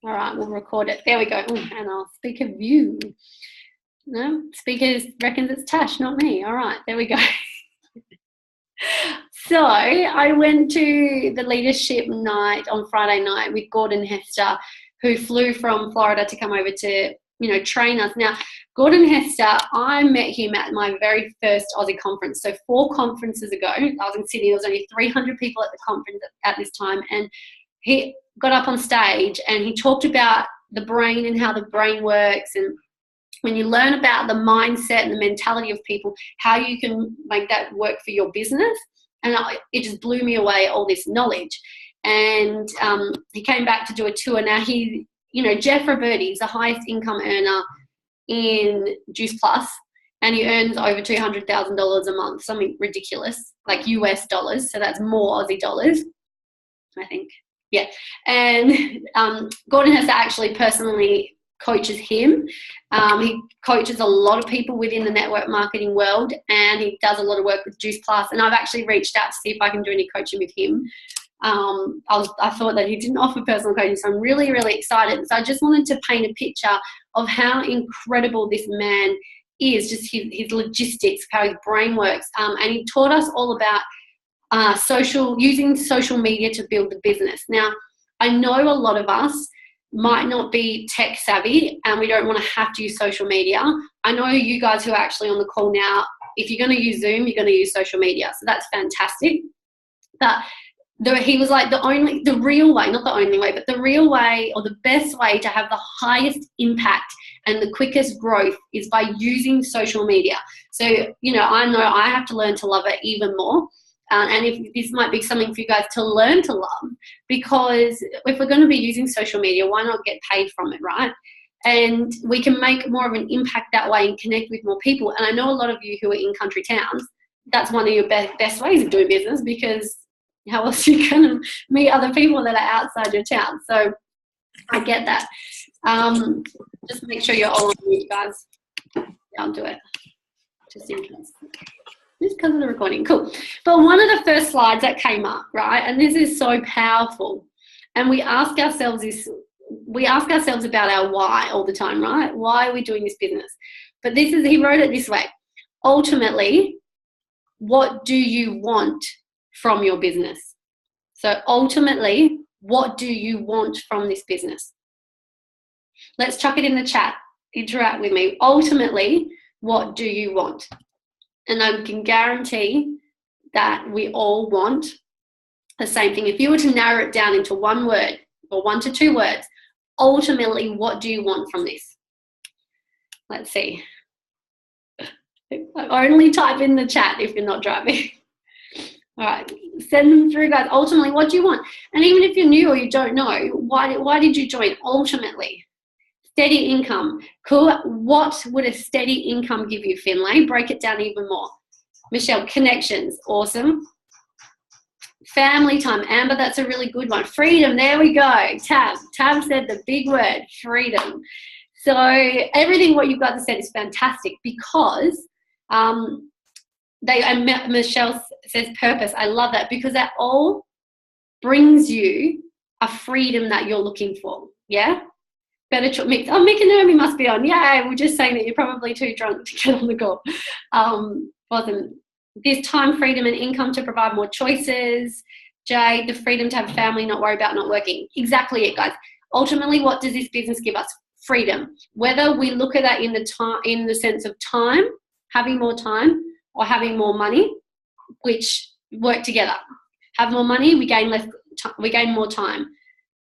All right, we'll record it. There we go. Ooh, and I'll speaker view. No, speaker reckons it's Tash, not me. All right, there we go. So I went to the leadership night on Friday night with Gordon Hester, who flew from Florida to come over to, train us. Now, Gordon Hester, I met him at my very first Aussie conference. So 4 conferences ago, I was in Sydney. There was only 300 people at the conference at this time. And he got up on stage and he talked about the brain and how the brain works, and when you learn about the mindset and the mentality of people, how you can make that work for your business. And it just blew me away, all this knowledge. And he came back to do a tour. Now Jeff Roberti is the highest income earner in Juice Plus, and he earns over $200,000 a month, something ridiculous, like US dollars. So that's more Aussie dollars, I think. Yeah. And Gordon Hester actually personally coaches him. He coaches a lot of people within the network marketing world, and he does a lot of work with Juice Plus. And I've actually reached out to see if I can do any coaching with him. I thought that he didn't offer personal coaching, so I'm really, really excited. So I just wanted to paint a picture of how incredible this man is, just his logistics, how his brain works. And he taught us all about using social media to build the business. Now, I know a lot of us might not be tech savvy and we don't want to have to use social media. I know you guys who are actually on the call now, if you're going to use Zoom, you're going to use social media. So that's fantastic. But he was like the real way, not the only way, but the real way or the best way to have the highest impact and the quickest growth is by using social media. So, I know I have to learn to love it even more. And if this might be something for you guys to learn to love, because if we're going to be using social media, why not get paid from it, right? And we can make more of an impact that way and connect with more people. And I know a lot of you who are in country towns, that's one of your best ways of doing business, because how else are you going to meet other people that are outside your town? So I get that. Just make sure you're all on mute, guys. I'll do it. Just in case. Just because of the recording. Cool. But one of the first slides that came up, right, and this is so powerful, and we ask ourselves about our why all the time, right? Why are we doing this business? But he wrote it this way: ultimately, what do you want from your business? So ultimately, what do you want from this business? Let's chuck it in the chat. Interact with me. Ultimately, what do you want? And I can guarantee that we all want the same thing. If you were to narrow it down into one word or 1 to 2 words, ultimately, what do you want from this? Let's see. Only type in the chat if you're not driving. All right, send them through, guys. Ultimately, what do you want? And even if you're new or you don't know, why did you join? Ultimately, steady income. Cool. What would a steady income give you, Finlay? Break it down even more. Michelle, connections. Awesome. Family time. Amber, that's a really good one. Freedom. There we go. Tab said the big word, freedom. So everything what you've got to say is fantastic, because Michelle says purpose. I love that, because that all brings you a freedom that you're looking for. Yeah. Better Mick. Oh, Mick and Naomi must be on. Yeah, we're just saying that you're probably too drunk to get on the call. Awesome. There's time, freedom, and income to provide more choices. Jay, the freedom to have a family, not worry about not working. Exactly it, guys. Ultimately, what does this business give us? Freedom. Whether we look at that in the sense of time, having more time, or having more money, which work together. Have more money, we gain more time.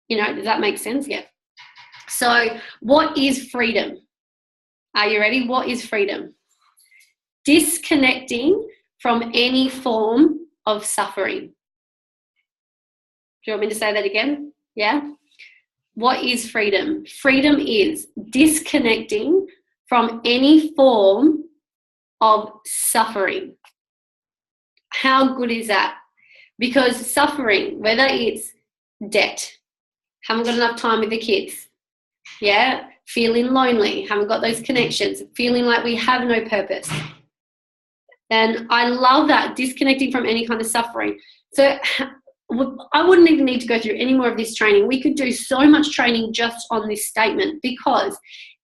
Does that make sense? Yeah. So what is freedom? Are you ready? What is freedom? Disconnecting from any form of suffering. Do you want me to say that again? Yeah? What is freedom? Freedom is disconnecting from any form of suffering. How good is that? Because suffering, whether it's debt, haven't got enough time with the kids, yeah, feeling lonely, haven't got those connections, feeling like we have no purpose. And I love that, disconnecting from any kind of suffering. So I wouldn't even need to go through any more of this training. We could do so much training just on this statement, because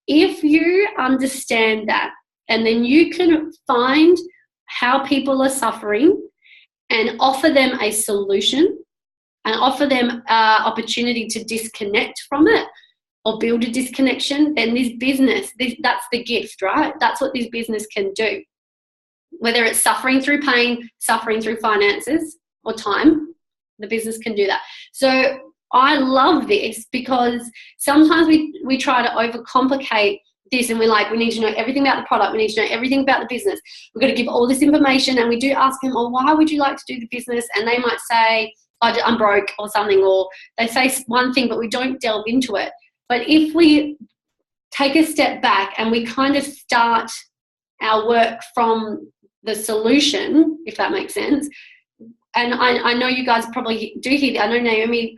if you understand that, and then you can find how people are suffering and offer them a solution and offer them opportunity to disconnect from it or build a disconnection, then this business, that's the gift, right? That's what this business can do. Whether it's suffering through pain, suffering through finances or time, the business can do that. So I love this, because sometimes we try to overcomplicate this, and we're like, we need to know everything about the product, we need to know everything about the business, we've got to give all this information. And we do ask them, oh, why would you like to do the business? And they might say, oh, I'm broke or something, or they say one thing, but we don't delve into it. But if we take a step back and we kind of start our work from the solution, if that makes sense. And I know you guys probably do hear that. I know Naomi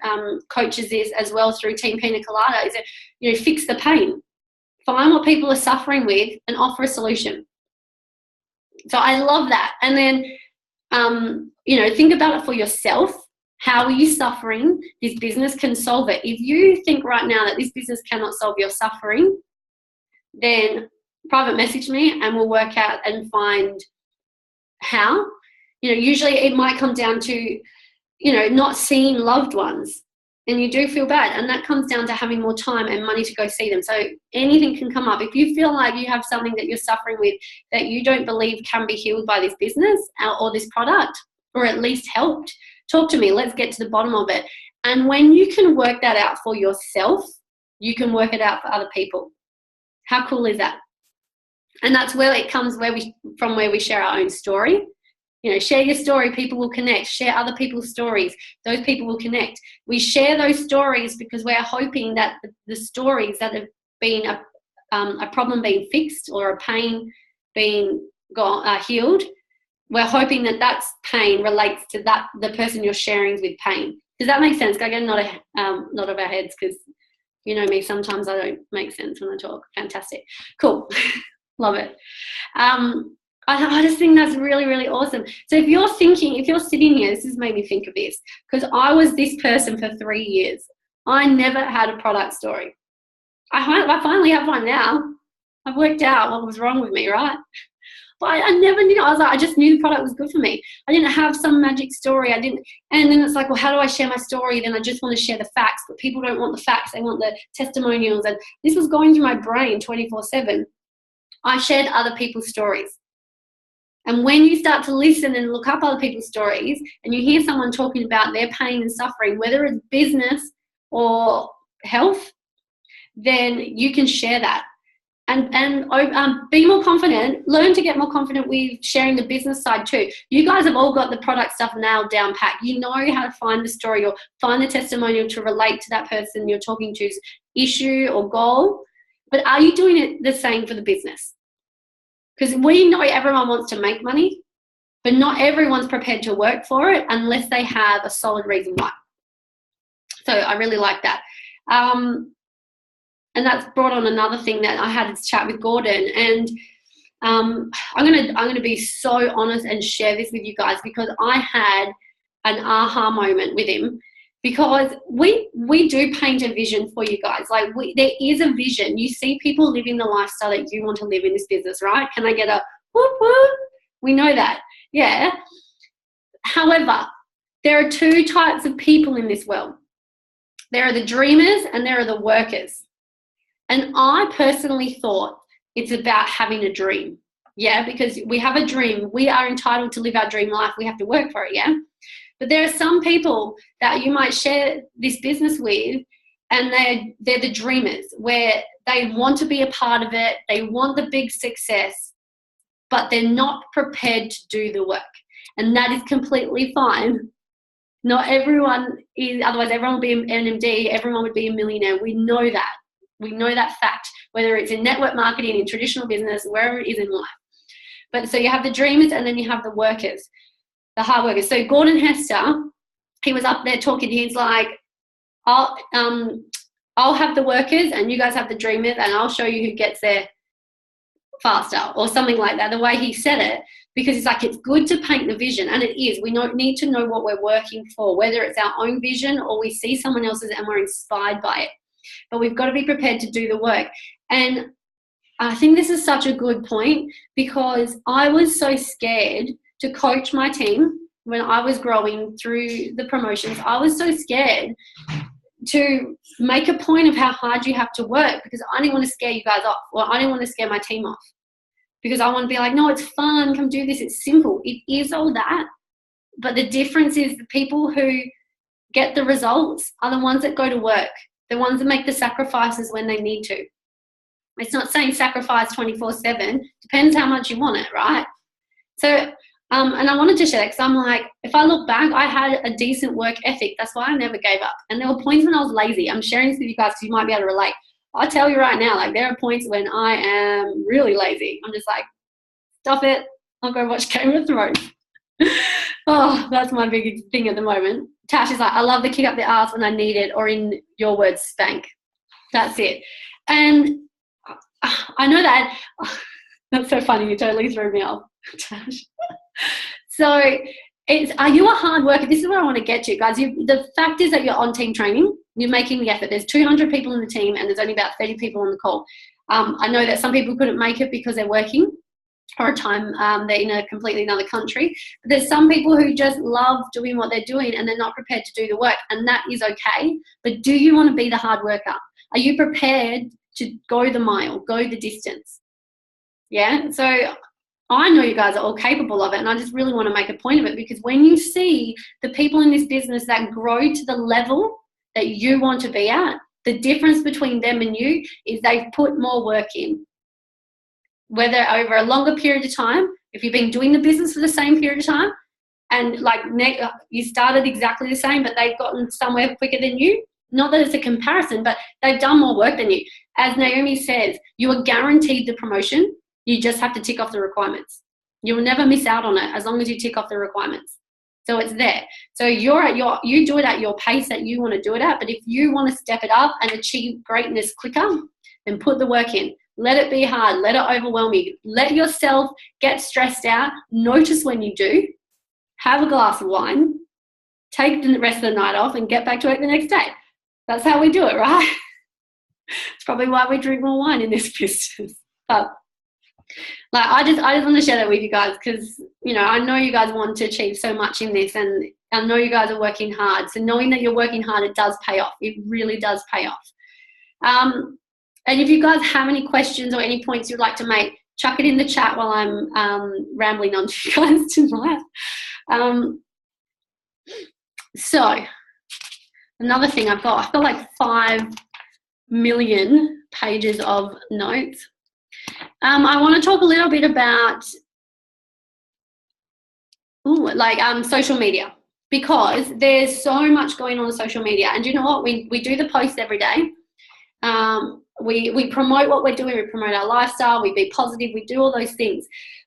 coaches this as well through Team Pina Colada, is that, fix the pain. Find what people are suffering with and offer a solution. So I love that. And then, think about it for yourself. How are you suffering? This business can solve it. If you think right now that this business cannot solve your suffering, then private message me and we'll work out and find how. Usually it might come down to, not seeing loved ones, and you do feel bad, and that comes down to having more time and money to go see them. So anything can come up. If you feel like you have something that you're suffering with that you don't believe can be healed by this business or this product, or at least helped, talk to me. Let's get to the bottom of it. And when you can work that out for yourself, you can work it out for other people. How cool is that? And that's where it comes, where we share our own story. Share your story, people will connect. Share other people's stories, those people will connect. We share those stories because we're hoping that the stories that have been a problem being fixed or a pain being healed, we're hoping that pain relates to the person you're sharing with pain. Does that make sense? I get a nod of our heads, because you know me, sometimes I don't make sense when I talk. Fantastic. Cool. Love it. I just think that's really, really awesome. So if you're sitting here, this has made me think of this, because I was this person for 3 years. I never had a product story. I finally have one now. I've worked out what was wrong with me, right? But I never knew. I just knew the product was good for me. I didn't have some magic story. And then it's like, well, how do I share my story? Then I just want to share the facts, but people don't want the facts. They want the testimonials. And this was going through my brain 24/7. I shared other people's stories. And when you start to listen and look up other people's stories, and you hear someone talking about their pain and suffering, whether it's business or health, then you can share that. And be more confident. Learn to get more confident with sharing the business side too. You guys have all got the product stuff nailed down pat. You know how to find the story or find the testimonial to relate to that person you're talking to's issue or goal. But are you doing it the same for the business? Because we know everyone wants to make money, but not everyone's prepared to work for it unless they have a solid reason why. So I really like that. And that's brought on another thing that I had to chat with Gordon. And I'm gonna be so honest and share this with you guys, because I had an aha moment with him. Because we do paint a vision for you guys. Like there is a vision. You see people living the lifestyle that you want to live in this business, right? Can I get a whoop whoop? We know that, yeah. However, there are two types of people in this world. There are the dreamers and there are the workers. And I personally thought it's about having a dream, yeah, because we have a dream. We are entitled to live our dream life. We have to work for it, yeah. But there are some people that you might share this business with, and they're the dreamers, where they want to be a part of it. They want the big success, but they're not prepared to do the work. And that is completely fine. Not everyone is, otherwise everyone would be an MD, everyone would be a millionaire. We know that. We know that fact, whether it's in network marketing, in traditional business, wherever it is in life. But so you have the dreamers and then you have the workers, the hard workers. So Gordon Hester, he was up there talking. He's like, I'll have the workers and you guys have the dreamers, and I'll show you who gets there faster, or something like that. The way he said it because it's like, it's good to paint the vision, and it is. We need to know what we're working for, whether it's our own vision or we see someone else's and we're inspired by it. But we've got to be prepared to do the work. And I think this is such a good point, because I was so scared to coach my team when I was growing through the promotions. I was so scared to make a point of how hard you have to work, because I didn't want to scare you guys off, or I didn't want to scare my team off, because I want to be like, no, it's fun, come do this, it's simple. It is all that, but the difference is the people who get the results are the ones that go to work, the ones that make the sacrifices when they need to. It's not saying sacrifice 24/7, depends how much you want it, right? So and I wanted to share that, because I'm like, if I look back, I had a decent work ethic. That's why I never gave up. And there were points when I was lazy. I'm sharing this with you guys because you might be able to relate. I'll tell you right now, like, there are points when I am really lazy. I'm just like, stop it, I'll go watch Game of Thrones. Oh, that's my big thing at the moment. Tash is like, I love the kick up the arse when I need it, or in your words, spank. That's it. And I know that. That's so funny. You totally threw me off, Tash. So are you a hard worker? This is where I want to get to, guys. The fact is that you're on team training. You're making the effort. There's 200 people in the team, and there's only about 30 people on the call. I know that some people couldn't make it because they're working, or a time they're in a completely another country. But there's some people who just love doing what they're doing, and they're not prepared to do the work, and that is okay. But do you want to be the hard worker? Are you prepared to go the mile, go the distance? Yeah, so I know you guys are all capable of it, and I just really want to make a point of it, because when you see the people in this business that grow to the level that you want to be at, the difference between them and you is they've put more work in. Whether over a longer period of time, if you've been doing the business for the same period of time, and like you started exactly the same, but they've gotten somewhere quicker than you, not that it's a comparison, but they've done more work than you. As Naomi says, you are guaranteed the promotion. You just have to tick off the requirements. You will never miss out on it as long as you tick off the requirements. So it's there. So you do it at your pace that you want to do it at. But if you want to step it up and achieve greatness quicker, then put the work in. Let it be hard. Let it overwhelm you. Let yourself get stressed out. Notice when you do. Have a glass of wine. Take the rest of the night off and get back to work the next day. That's how we do it, right? It's probably why we drink more wine in this business. But like, I just want to share that with you guys, because, you know, I know you guys want to achieve so much in this, and I know you guys are working hard. So knowing that you're working hard, it does pay off. It really does pay off. And if you guys have any questions or any points you'd like to make, chuck it in the chat while I'm rambling on to you guys tonight. So another thing I've got like 5 million pages of notes. I want to talk a little bit about social media, because there's so much going on social media. And you know what? We do the posts every day. We promote what we're doing. We promote our lifestyle. We be positive. We do all those things.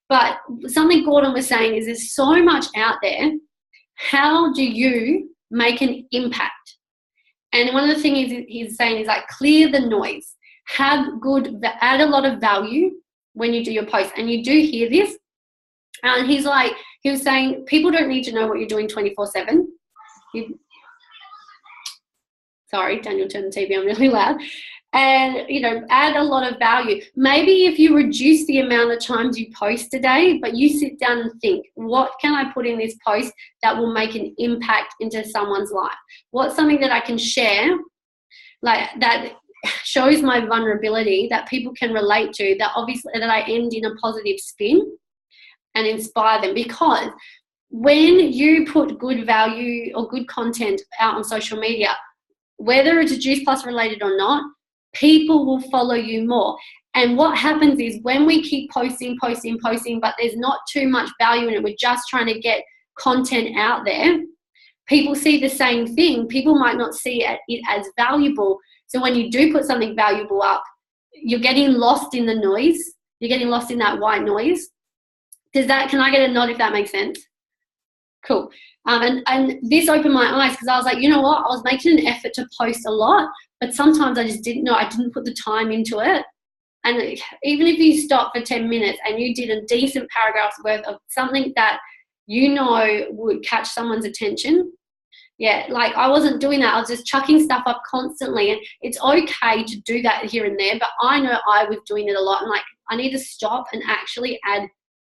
But something Gordon was saying is there's so much out there. How do you make an impact? And one of the things he's saying is like, clear the noise. Add a lot of value when you do your posts. And you do hear this. And he was saying, people don't need to know what you're doing 24/7. Sorry, Daniel turned the TV on really loud. And, you know, add a lot of value. Maybe if you reduce the amount of times you post a day, but you sit down and think, what can I put in this post that will make an impact into someone's life? What's something that I can share, like that shows my vulnerability, that people can relate to, that obviously that I end in a positive spin and inspire them? Because when you put good value or good content out on social media, whether it's a Juice Plus related or not, people will follow you more. And what happens is when we keep posting, but there's not too much value in it, we're just trying to get content out there, people see the same thing. People might not see it as valuable. So when you do put something valuable up, you're getting lost in the noise. You're getting lost in that white noise. Can I get a nod if that makes sense? Cool. And this opened my eyes, because I was like, you know what? I was making an effort to post a lot, but sometimes I just didn't know. I didn't put the time into it. And even if you stop for 10 minutes and you did a decent paragraph's worth of something that you know would catch someone's attention, yeah, like I wasn't doing that. I was just chucking stuff up constantly, and it's okay to do that here and there, but I know I was doing it a lot, and like I need to stop and actually add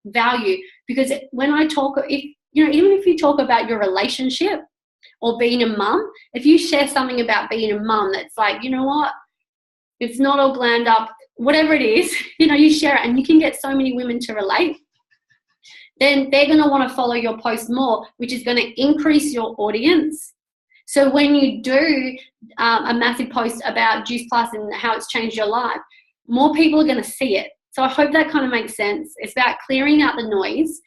value. Because when I talk, if you know, even if you talk about your relationship or being a mum, if you share something about being a mum that's like, you know what, it's not all glammed up, whatever it is, you know, you share it and you can get so many women to relate, then they're going to want to follow your post more, which is going to increase your audience. So when you do a massive post about Juice Plus and how it's changed your life, more people are going to see it. So I hope that kind of makes sense. It's about clearing out the noise.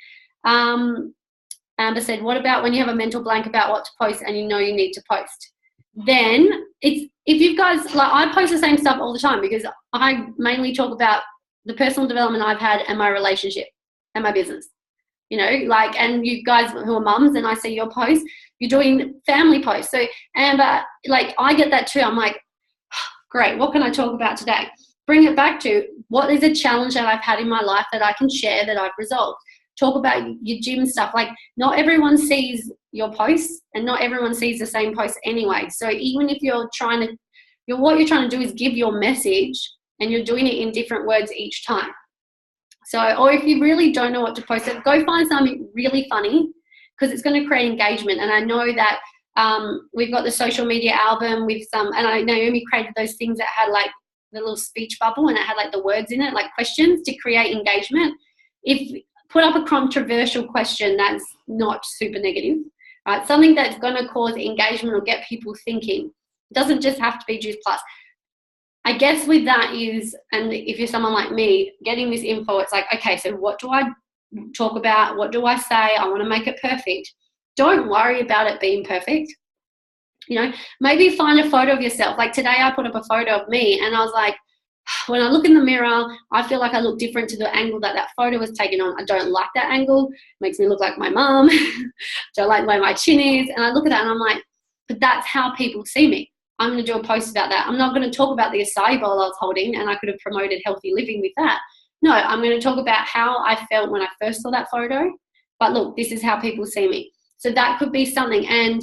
Amber said, what about when you have a mental blank about what to post and you know you need to post? Then it's, if you guys, like I post the same stuff all the time because I mainly talk about the personal development I've had and my relationship and my business. You know, like, and you guys who are mums and I see your posts, you're doing family posts. So Amber, like I get that too. I'm like, great, what can I talk about today? Bring it back to what is a challenge that I've had in my life that I can share that I've resolved. Talk about your gym stuff. Like not everyone sees your posts and not everyone sees the same posts anyway. So even if you're trying to, what you're trying to do is give your message and you're doing it in different words each time. So, or if you really don't know what to post, go find something really funny because it's going to create engagement. And I know that we've got the social media album with some, and I know Naomi created those things that had like the little speech bubble and it had like the words in it, like questions to create engagement. If put up a controversial question that's not super negative, right? Something that's going to cause engagement or get people thinking. It doesn't just have to be Juice Plus. I guess with that is, and if you're someone like me, getting this info, it's like, okay, so what do I talk about? What do I say? I want to make it perfect. Don't worry about it being perfect. You know, maybe find a photo of yourself. Like today I put up a photo of me and I was like, when I look in the mirror, I feel like I look different to the angle that photo was taken on. I don't like that angle. It makes me look like my mum. Don't like the way my chin is. And I look at that and I'm like, but that's how people see me. I'm going to do a post about that. I'm not going to talk about the acai bowl I was holding and I could have promoted healthy living with that. No, I'm going to talk about how I felt when I first saw that photo. But look, this is how people see me. So that could be something. And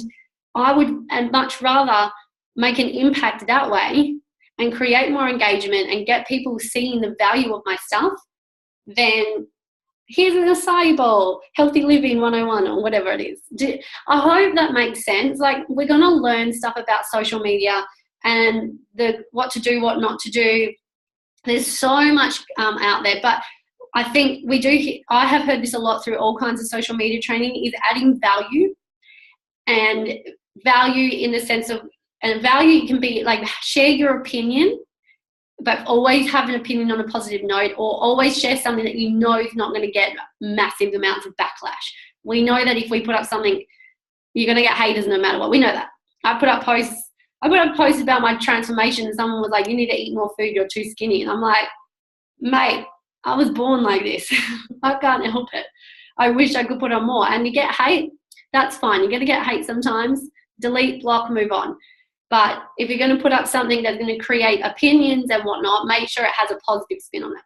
I would much rather make an impact that way and create more engagement and get people seeing the value of my stuff than here's an acai bowl, healthy living 101 or whatever it is. I hope that makes sense. Like we're going to learn stuff about social media and what to do, what not to do. There's so much out there, but I think I have heard this a lot through all kinds of social media training is adding value, and value in the sense of, and value can be like share your opinion, but always have an opinion on a positive note, or always share something that you know is not going to get massive amounts of backlash. We know that if we put up something, you're going to get haters no matter what. We know that. I put up posts about my transformation and someone was like, you need to eat more food, you're too skinny. And I'm like, mate, I was born like this. I can't help it. I wish I could put on more. And you get hate, that's fine. You're going to get hate sometimes. Delete, block, move on. But if you're going to put up something that's going to create opinions and whatnot, make sure it has a positive spin on it.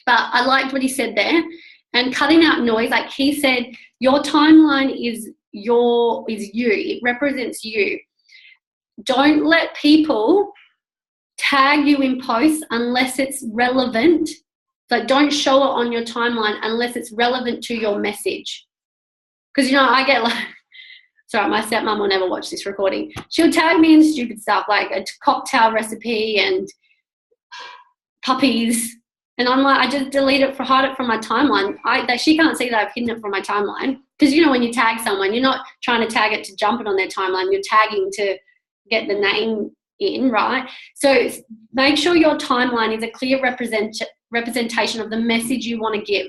But I liked what he said there. And cutting out noise, like he said, your timeline is you. It represents you. Don't let people tag you in posts unless it's relevant. So don't show it on your timeline unless it's relevant to your message. Because, you know, I get like, sorry, my stepmom will never watch this recording. She'll tag me in stupid stuff like a cocktail recipe and puppies. And I'm like, I just hide it from my timeline. She can't see that I've hidden it from my timeline. Because, you know, when you tag someone, you're not trying to tag it to jump it on their timeline. You're tagging to get the name in, right? So make sure your timeline is a clear representation of the message you want to give.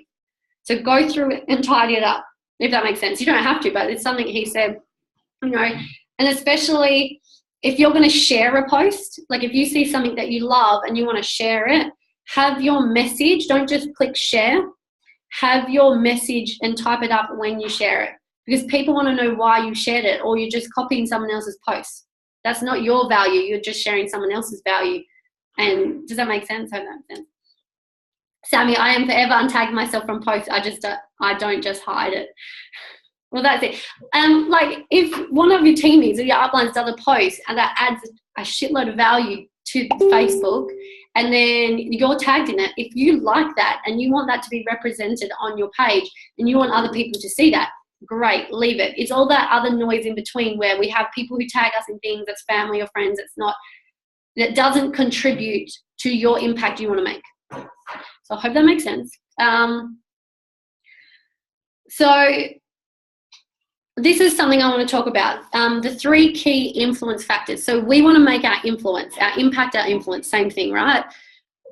So go through it and tidy it up, if that makes sense. You don't have to, but it's something he said. You know, and especially if you're going to share a post, like if you see something that you love and you want to share it, have your message, don't just click share, have your message and type it up when you share it, because people want to know why you shared it, or you're just copying someone else's post. That's not your value, you're just sharing someone else's value. And does that make sense? I hope that makes sense. Sammy, I am forever untagging myself from posts. I don't just hide it. Well, that's it. Like if one of your teammates or your uplines does a post and that adds a shitload of value to Facebook, and then you're tagged in it, if you like that and you want that to be represented on your page and you want other people to see that, great, leave it. It's all that other noise in between where we have people who tag us in things that's family or friends, that doesn't contribute to your impact you want to make. So I hope that makes sense. So this is something I want to talk about. The 3 key influence factors. So we want to make our influence, our impact, our influence, same thing, right?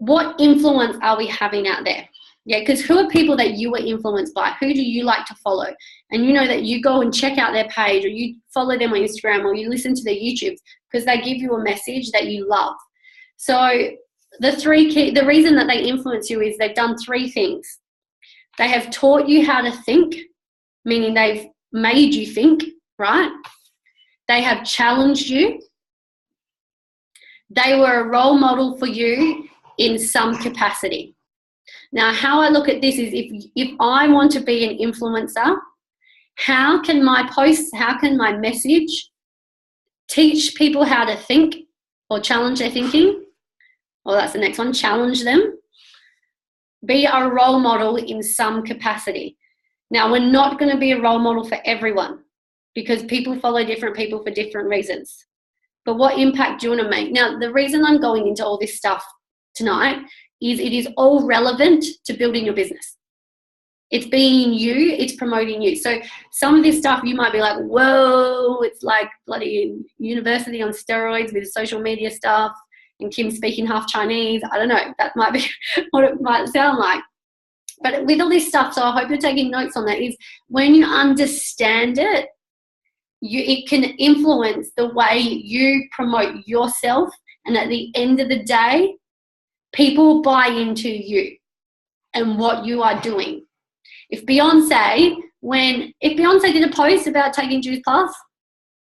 What influence are we having out there? Yeah, because who are people that you were influenced by? Who do you like to follow? And you know that you go and check out their page, or you follow them on Instagram, or you listen to their YouTubes because they give you a message that you love. So the reason that they influence you is they've done 3 things. They have taught you how to think, meaning they've made you think, right? They have challenged you. They were a role model for you in some capacity. Now, how I look at this is if I want to be an influencer, how can my posts, how can my message teach people how to think or challenge their thinking? Well, that's the next one, challenge them. Be a role model in some capacity. Now, we're not going to be a role model for everyone because people follow different people for different reasons. But what impact do you want to make? Now, the reason I'm going into all this stuff tonight is it is all relevant to building your business. It's being you, it's promoting you. So some of this stuff you might be like, whoa, it's like bloody university on steroids with social media stuff and Kim speaking half Chinese. I don't know, that might be what it might sound like. But with all this stuff, so I hope you're taking notes on that, is when you understand it, it can influence the way you promote yourself. And at the end of the day, people buy into you and what you are doing. If Beyonce did a post about taking Juice Plus,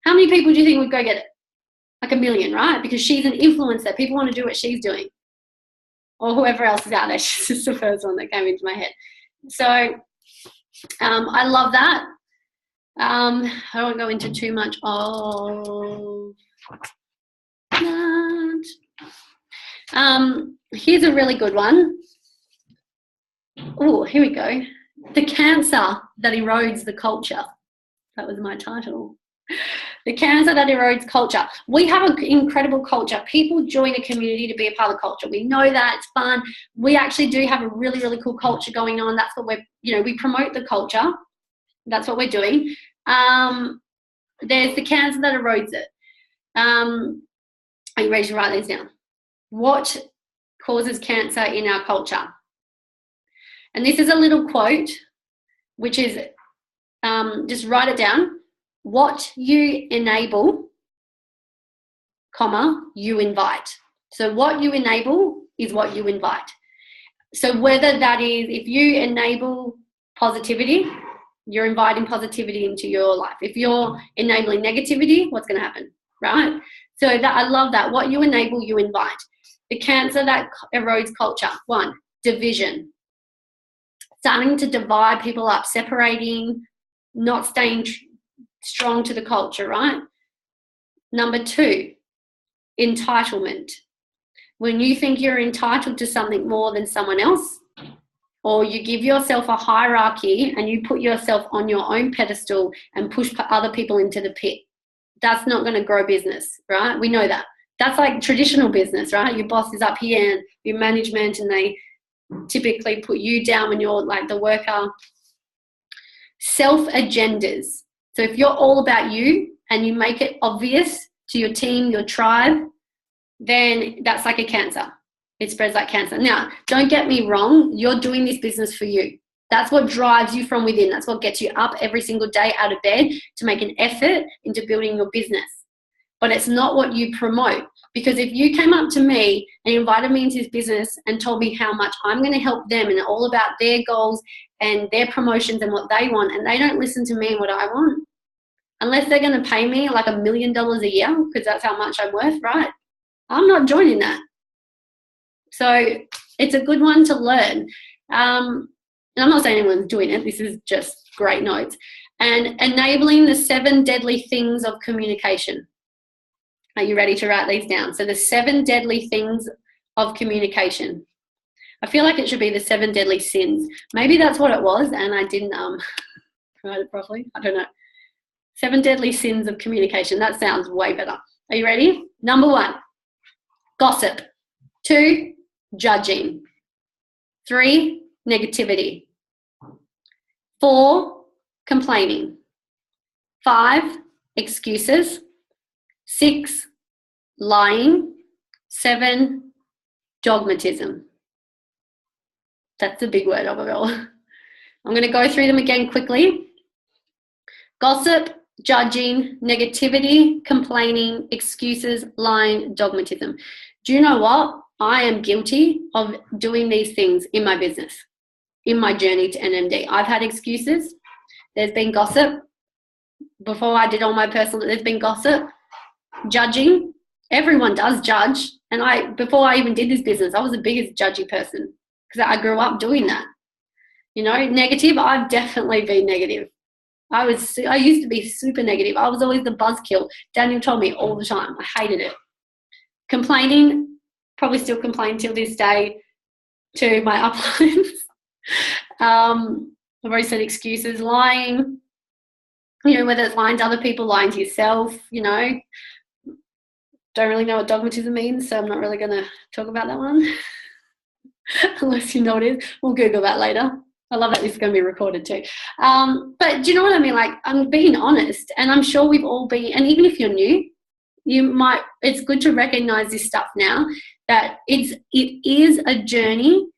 how many people do you think would go get it? Like 1 million, right? Because she's an influencer. People want to do what she's doing. Or whoever else is out there. She's just the first one that came into my head. So I love that. I don't go into too much of that. Here's a really good one. Oh, here we go. The cancer that erodes the culture. That was my title. The cancer that erodes culture. We have an incredible culture. People join a community to be a part of the culture. We know that, it's fun. We actually do have a really, really cool culture going on. That's what we promote the culture. That's what we're doing. There's the cancer that erodes it. Are you ready to write these down? What causes cancer in our culture? And this is a little quote, which is, just write it down. What you enable, comma, you invite. So what you enable is what you invite. So whether that is, if you enable positivity, you're inviting positivity into your life. If you're enabling negativity, what's going to happen, right? So that, I love that. What you enable, you invite. The cancer that erodes culture. 1, division. Starting to divide people up, separating, not staying strong to the culture, right? Number 2, entitlement. When you think you're entitled to something more than someone else, or you give yourself a hierarchy and you put yourself on your own pedestal and push other people into the pit, that's not going to grow business, right? We know that. That's like traditional business, right? Your boss is up here and your management, and they typically put you down when you're like the worker. Self-agendas. So if you're all about you and you make it obvious to your team, your tribe, then that's like a cancer. It spreads like cancer. Now, don't get me wrong. You're doing this business for you. That's what drives you from within. That's what gets you up every single day out of bed to make an effort into building your business. But it's not what you promote. Because if you came up to me and invited me into this business and told me how much I'm going to help them and all about their goals and their promotions and what they want, and they don't listen to me and what I want, unless they're going to pay me like $1 million a year, because that's how much I'm worth, right? I'm not joining that. So It's a good one to learn. And I'm not saying anyone's doing it. This is just great notes. And enabling the 7 deadly things of communication. Are you ready to write these down? So the 7 deadly things of communication. I feel like it should be the 7 deadly sins. Maybe that's what it was, and I didn't write it properly. I don't know. 7 deadly sins of communication. That sounds way better. Are you ready? Number 1, gossip. 2, judging. 3, negativity. 4, complaining. 5, excuses. 6, lying. 7, dogmatism. That's a big word of it all. I'm going to go through them again quickly. Gossip, judging, negativity, complaining, excuses, lying, dogmatism. Do you know what? I am guilty of doing these things in my business, in my journey to NMD. I've had excuses. There's been gossip. Before I did all my personal, there's been gossip. Judging. Everyone does judge. And before I even did this business, I was the biggest judgy person because I grew up doing that. You know, negative, I've definitely been negative. I used to be super negative. I was always the buzzkill. Daniel told me all the time. I hated it. Complaining, probably still complain till this day to my uplines. I've already said excuses. Lying, you know, whether it's lying to other people, lying to yourself, you know. Don't really know what dogmatism means, so I'm not really going to talk about that one. Unless you know what it is. We'll Google that later. I love that this is going to be recorded too. But do you know what I mean? Like, I'm being honest, and I'm sure we've all been, and even if you're new, it's good to recognize this stuff now, that it is a journey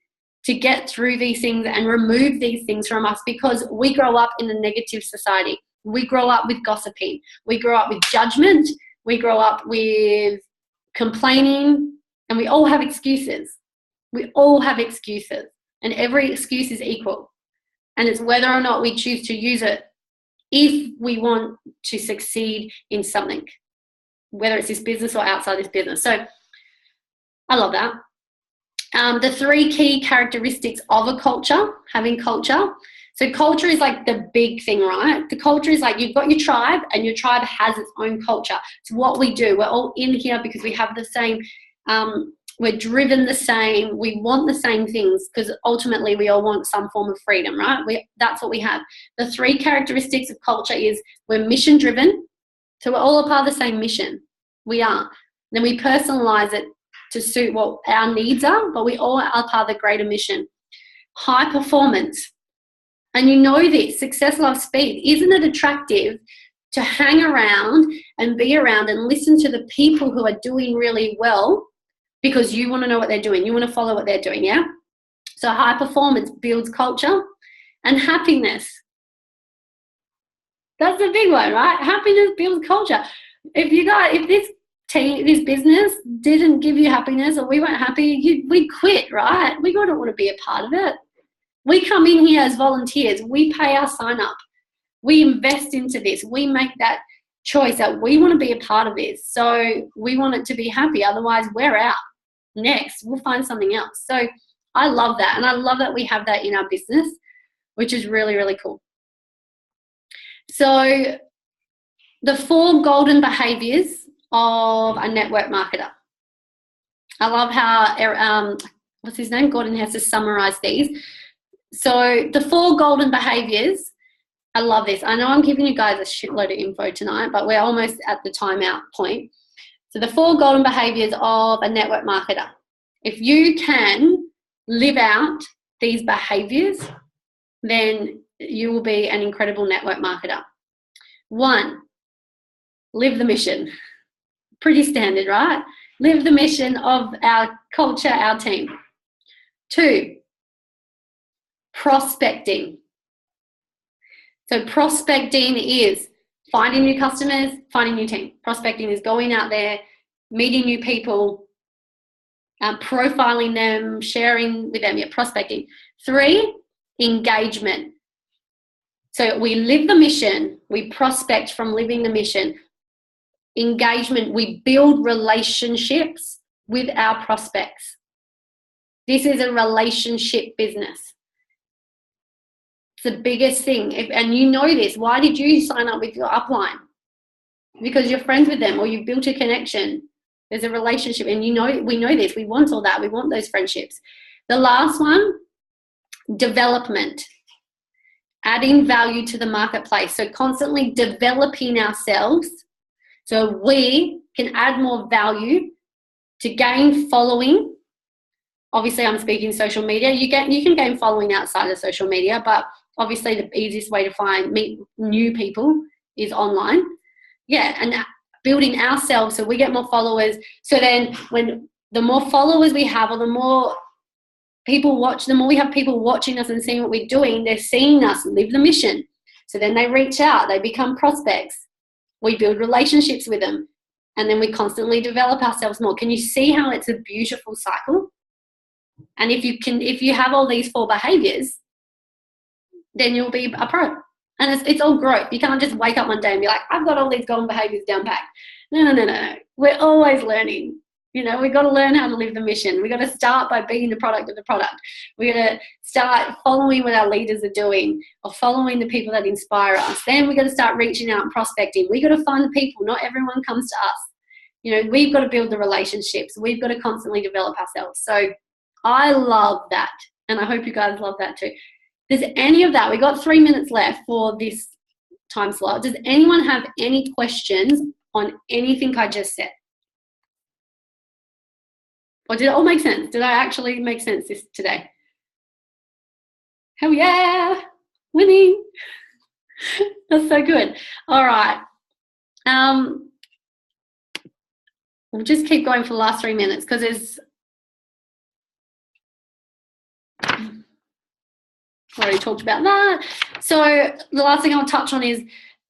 to get through these things and remove these things from us, because we grow up in a negative society. We grow up with gossiping. We grow up with judgment. We grow up with complaining, and we all have excuses. We all have excuses, and every excuse is equal. And it's whether or not we choose to use it if we want to succeed in something, whether it's this business or outside this business. So I love that. The 3 key characteristics of a culture, having culture. So culture is like the big thing, right? The culture is like, you've got your tribe, and your tribe has its own culture. It's what we do. We're all in here because we have the same, we're driven the same, we want the same things, because ultimately we all want some form of freedom, right? That's what we have. The 3 characteristics of culture is we're mission driven. So we're all a part of the same mission. We are. Then we personalize it to suit what our needs are, but we all are part of the greater mission. High performance. And you know this, success loves speed. Isn't it attractive to hang around and be around and listen to the people who are doing really well, because you want to know what they're doing. You want to follow what they're doing, yeah? So high performance builds culture. And happiness. That's the big one, right? Happiness builds culture. If this business didn't give you happiness, or we weren't happy, we'd quit, right? We don't want to be a part of it. We come in here as volunteers. We pay our sign up. We invest into this. We make that choice that we want to be a part of this. So we want it to be happy. Otherwise, we're out. Next, we'll find something else. So I love that. And I love that we have that in our business, which is really, really cool. So the 4 golden behaviors of a network marketer. I love how, what's his name? Gordon Hess summarized these. So the 4 golden behaviors, I love this. I know I'm giving you guys a shitload of info tonight, but we're almost at the timeout point. So the 4 golden behaviors of a network marketer. If you can live out these behaviors, then you will be an incredible network marketer. 1, live the mission. Pretty standard, right? Live the mission of our culture, our team. 2, prospecting. So prospecting is finding new customers, finding new team. Prospecting is going out there, meeting new people, profiling them, sharing with them. Yeah, prospecting. 3, engagement. So we live the mission, we prospect from living the mission. Engagement, we build relationships with our prospects. This is a relationship business. It's the biggest thing. And you know this. Why did you sign up with your upline? Because you're friends with them or you've built a connection. There's a relationship. And you know, we know this. We want all that. We want those friendships. The last one, development. Adding value to the marketplace. So constantly developing ourselves so we can add more value to gain following. Obviously, I'm speaking social media. You can gain following outside of social media, but obviously the easiest way to meet new people is online. Yeah, and building ourselves so we get more followers. So then when the more followers we have or the more people watch, the more we have people watching us and seeing what we're doing, they're seeing us live the mission. So then they reach out, they become prospects. We build relationships with them, and then we constantly develop ourselves more. Can you see how it's a beautiful cycle? And if you have all these 4 behaviors, then you'll be a pro. And it's all growth. You can't just wake up one day and be like, I've got all these golden behaviors down pat. No. We're always learning. You know, we've got to learn how to live the mission. We've got to start by being the product of the product. We've got to start following what our leaders are doing or following the people that inspire us. Then we've got to start reaching out and prospecting. We've got to find the people. Not everyone comes to us. You know, we've got to build the relationships. We've got to constantly develop ourselves. So I love that. And I hope you guys love that too. Does any of that, we got 3 minutes left for this time slot. Does anyone have any questions on anything I just said? Or did it all make sense? Did I actually make sense today? Hell yeah, winning. That's so good. All right. We'll just keep going for the last 3 minutes because there's already talked about that. So the last thing I'll touch on is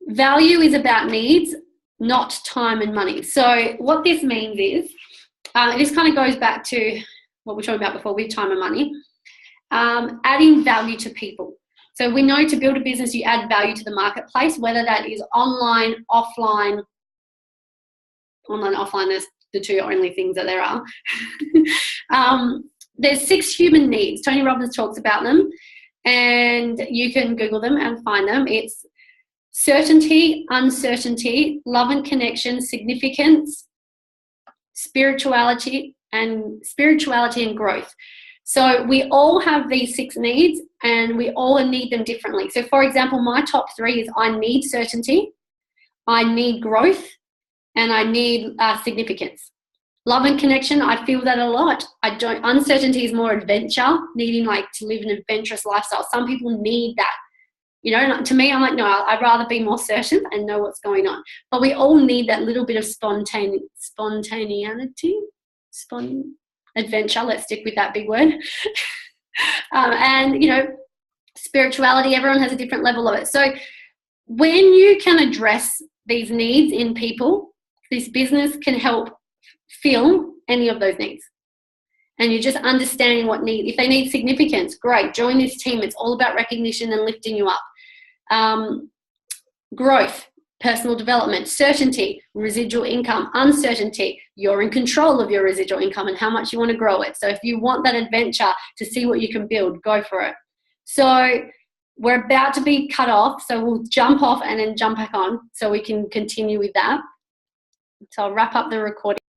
value is about needs, not time and money. So what this means is, this kind of goes back to what we were talking about before with time and money, adding value to people. So we know to build a business, you add value to the marketplace, whether that is online, offline. Online, offline, there's the 2 only things that there are. There's 6 human needs. Tony Robbins talks about them, and you can Google them and find them. It's certainty, uncertainty, love and connection, significance, spirituality and growth. So we all have these 6 needs and we all need them differently. So for example, my top 3 is I need certainty, I need growth, and I need significance. Love and connection, I feel that a lot. Uncertainty is more adventure, needing like to live an adventurous lifestyle. Some people need that. You know, to me, I'm like, no, I'd rather be more certain and know what's going on. But we all need that little bit of spontaneity, adventure. Let's stick with that big word. And, you know, spirituality, everyone has a different level of it. So when you can address these needs in people, this business can help fill any of those needs. And you're just understanding what need. If they need significance, great, join this team. It's all about recognition and lifting you up. Growth, personal development, certainty, residual income, uncertainty. You're in control of your residual income and how much you want to grow it. So if you want that adventure to see what you can build, go for it. So we're about to be cut off. So we'll jump off and then jump back on so we can continue with that. So I'll wrap up the recording.